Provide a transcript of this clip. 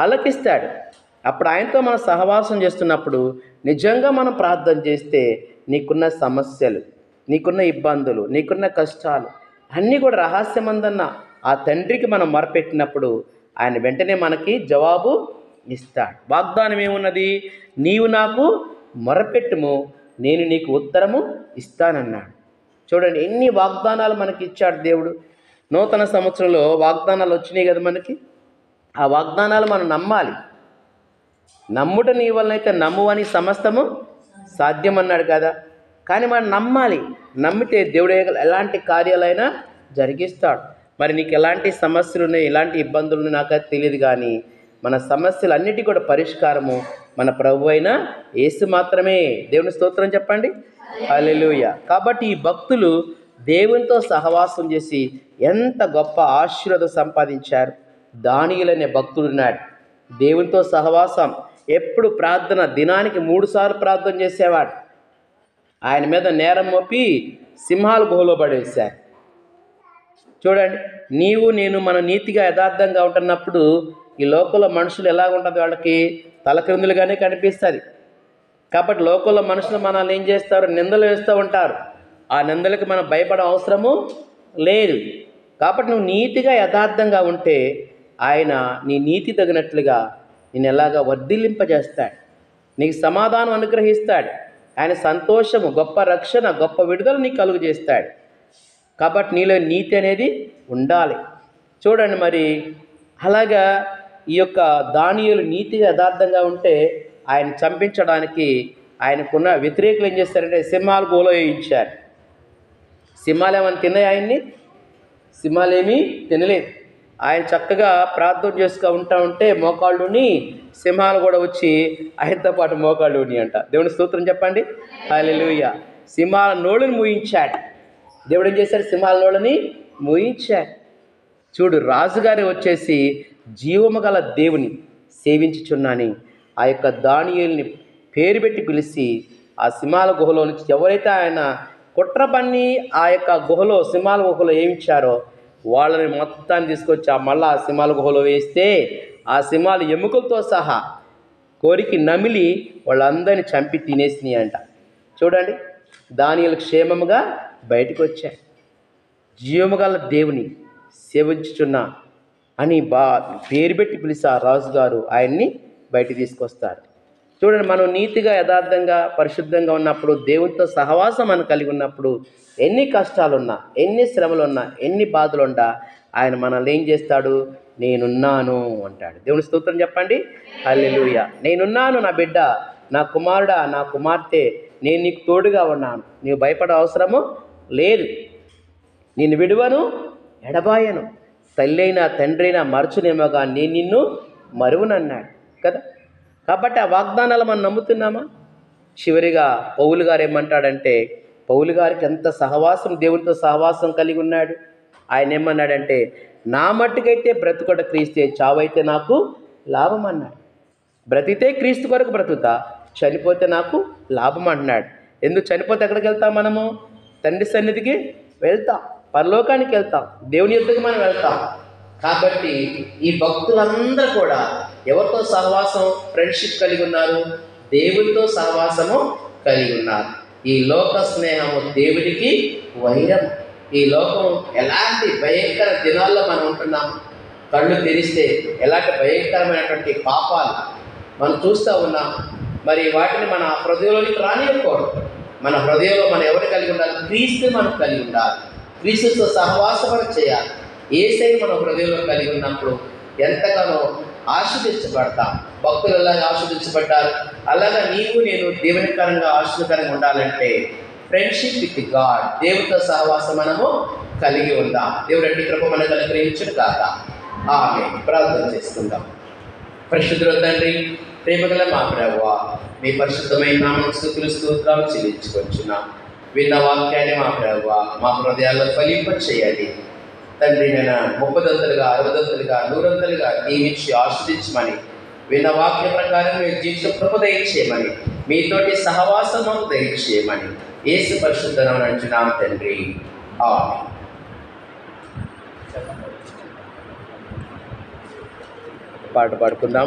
ఆలకిస్తాడు. అప్పుడు ఆయనతో మనం సహవాసం చేస్తున్నప్పుడు నిజంగా మనం ప్రార్థన చేస్తే నీకున్న సమస్యలు, నీకున్న ఇబ్బందులు, నీకున్న కష్టాలు అన్నీ కూడా రహస్యమందన్న ఆ తండ్రికి మనం మొరపెట్టినప్పుడు ఆయన వెంటనే మనకి జవాబు ఇస్తాడు. వాగ్దానం ఏమున్నది? నీవు నాకు మొరపెట్టుము, నేను నీకు ఉత్తరము ఇస్తానన్నాడు. చూడండి ఎన్ని వాగ్దానాలు మనకి ఇచ్చాడు దేవుడు. నూతన సంవత్సరంలో వాగ్దానాలు వచ్చినాయి కదా మనకి. ఆ వాగ్దానాలు మనం నమ్మాలి. నమ్ముట నీ వలనైతే నమ్ము అని సమస్తము సాధ్యమన్నాడు కదా. కానీ మనం నమ్మాలి. నమ్మితే దేవుడు ఎలాంటి కార్యాలైనా జరిగిస్తాడు. మరి నీకు ఎలాంటి సమస్యలు ఉన్నాయి, ఎలాంటి ఇబ్బందులు ఉన్నాయి నాకైతే తెలియదు, కానీ మన సమస్యలన్నిటి కూడా పరిష్కారము మన ప్రభు అయిన యేసు మాత్రమే. దేవుని స్తోత్రం చెప్పండి, హల్లెలూయా. కాబట్టి ఈ భక్తులు దేవునితో సహవాసం చేసి ఎంత గొప్ప ఆశీర్వాదం సంపాదించారు. దానియేలు అనే భక్తుడు ఉన్నాడు, దేవునితో సహవాసం, ఎప్పుడు ప్రార్థన, దినానికి 3 సార్లు ప్రార్థన చేసేవాడు. ఆయన మీద నేరం మోపి సింహాల గుహలో పడేశారు. చూడండి, నీవు నేను మన నీతిగా యథార్థంగా ఉంటున్నప్పుడు ఈ లోకంలో మనుషులు ఎలాగ ఉంటుంది, వాళ్ళకి తలక్రిందులుగానే కనిపిస్తుంది. కాబట్టి లోకంలో మనుషులు మనల్ని ఏం చేస్తారు? నిందలు వేస్తూ ఉంటారు. ఆ నిందలకు మనం భయపడే అవసరము లేదు. కాబట్టి నువ్వు నీతిగా యథార్థంగా ఉంటే ఆయన నీ నీతి తగినట్లుగా నేను ఎలాగా వర్ధిల్లింపజేస్తాడు, నీకు సమాధానం అనుగ్రహిస్తాడు. ఆయన సంతోషము, గొప్ప రక్షణ, గొప్ప విడుదల నీకు కలుగు చేస్తాడు. కాబట్టి నీలో నీతి అనేది ఉండాలి. చూడండి, మరి అలాగా ఈ యొక్క దానియేలు నీతిగా యథార్థంగా ఉంటే ఆయన చంపించడానికి ఆయనకున్న వ్యతిరేకులు ఏం చేస్తారంటే సింహాల గోలో వేయించారు. సింహాలు ఏమైనా తిన్నాయి ఆయన్ని? సింహాలు ఏమీ తినలేదు. ఆయన చక్కగా ప్రార్థన చేసుకు ఉంటే మోకాళ్ళుని సింహాలు కూడా వచ్చి ఆయనతో పాటు మోకాళ్ళుని అంట. దేవుని స్తోత్రం చెప్పండి, హల్లెలూయా. సింహాల నోళ్ళని మూయించాడు. దేవుడు ఏం చేశాడు? సింహాల నోళ్ళని మూయించాడు. చూడు, రాజుగారి వచ్చేసి జీవము గల దేవుని సేవించుచున్నాని ఆ యొక్క దానియేలుని పేరు పెట్టి పిలిచి ఆ సింహాల గుహలో నుంచి ఎవరైతే ఆయన కుట్ర పన్ని ఆ యొక్క గుహలో, సింహాల గుహలో ఏమిచ్చారో వాళ్ళని మొత్తాన్ని తీసుకొచ్చి మళ్ళా ఆ సింహాల గుహలో వేస్తే ఆ సింహాలు ఎముకలతో సహా కోరికి నమిలి వాళ్ళందరినీ చంపి తినేసినాయి అంట. చూడండి, దానియేలు క్షేమముగా బయటకు వచ్చాయి. జీవము గల దేవుని సేవించుచున్నా అని పేరు పెట్టి పిలిచి ఆ రాజుగారు ఆయన్ని బయట తీసుకొస్తారు. చూడండి, మనం నీతిగా యథార్థంగా పరిశుద్ధంగా ఉన్నప్పుడు, దేవునితో సహవాసం మనం కలిగి ఉన్నప్పుడు ఎన్ని కష్టాలున్నా, ఎన్ని శ్రమలున్నా, ఎన్ని బాధలున్నా ఆయన మనల్ని ఏం చేస్తాడు? నేనున్నాను అంటాడు. దేవుని స్తోత్రం చెప్పండి, హల్లెలూయా. నేనున్నాను నా బిడ్డ, నా కుమారుడా, నా కుమార్తె, నేను నీకు తోడుగా ఉన్నాను, నీవు భయపడే అవసరము లేదు, నిన్ను విడువను ఎడబాయను, తల్లైనా తండ్రైనా మరచునేమో కానీ నేను నిన్ను మరువనన్నాడు కదా. కాబట్టి ఆ వాగ్దానాలు మనం నమ్ముతున్నామా? చివరిగా పౌలు గారు ఏమంటాడంటే, పౌలు గారికి ఎంత సహవాసం, దేవునితో సహవాసం కలిగి ఉన్నాడు. ఆయన ఏమన్నాడంటే, నా మట్టుకైతే బ్రతుకొట క్రీస్తే, చావైతే నాకు లాభం అన్నాడు. బ్రతికితే క్రీస్తు కొరకు బ్రతుకుతా, చనిపోతే నాకు లాభం అంటున్నాడు. ఎందుకు? చనిపోతే ఎక్కడికి వెళ్తాం? మనము తండ్రి సన్నిధికి వెళ్తాం, పరలోకానికి వెళ్తాం, దేవుని యొద్దకు మనం వెళ్తాం. కాబట్టి ఈ భక్తులందరూ కూడా ఎవరితో సహవాసం, ఫ్రెండ్షిప్ కలిగి ఉన్నారు? దేవునితో సహవాసము కలిగి ఉన్నారు. ఈ లోక స్నేహము దేవునికి వైరం. ఈ లోకం ఎలాంటి భయంకర దినాల్లో మనం ఉంటున్నాము. కళ్ళు తెరిస్తే ఎలాంటి భయంకరమైనటువంటి పాపాలు మనం చూస్తూ ఉన్నాం. మరి వాటిని మన హృదయంలోనికి రానియకూడదు. మన హృదయంలో మనం ఎవరు కలిగి ఉండాలి? క్రీస్తుని మనం కలిగి ఉండాలి. క్రీస్తుతో సహవాసం మనం చేయాలి. యేసయ్యను మన హృదయంలో కలిగి ఉన్నప్పుడు ఎంతగానో ఆశీర్వదించబడతాం. భక్తులు ఎలాగా ఆశీర్వదించబడ్డారు, అలాగా నీవు నేను దేవునికరంగా ఆశీర్వదకరంగా ఉండాలంటే ఫ్రెండ్షిప్ విత్ గాడ్, దేవునితో సహవాసం మనము కలిగి ఉందాం. దేవుడు అట్టి కృప మనకు అనుగ్రహించును కాక. ఆమేన్. ప్రార్థన చేసుకుందాం. పరిశుద్ధుల తండ్రి, ప్రేమగల మా ప్రభువా, మీ పరిశుద్ధమైన నామమునకు స్తుతులు స్తోత్రాలు చెల్లించుకొంచున్నాం. విన్న వాక్యాన్ని మా ప్రభువా మా హృదయాల్లో ఫలింపచేయండి తండ్రి. నేను 30 60 100 దీవించి ఆశ్రయించమని, విన్న వాక్య ప్రకారం మీరు జీవిత కృప దయచేయమని, మీతోటి సహవాసము దయచేయమని యేసు పరిశుద్ధ నామమున అడుగుచున్నాం తండ్రి. ఆమేన్. పాట పాడుకుందాం.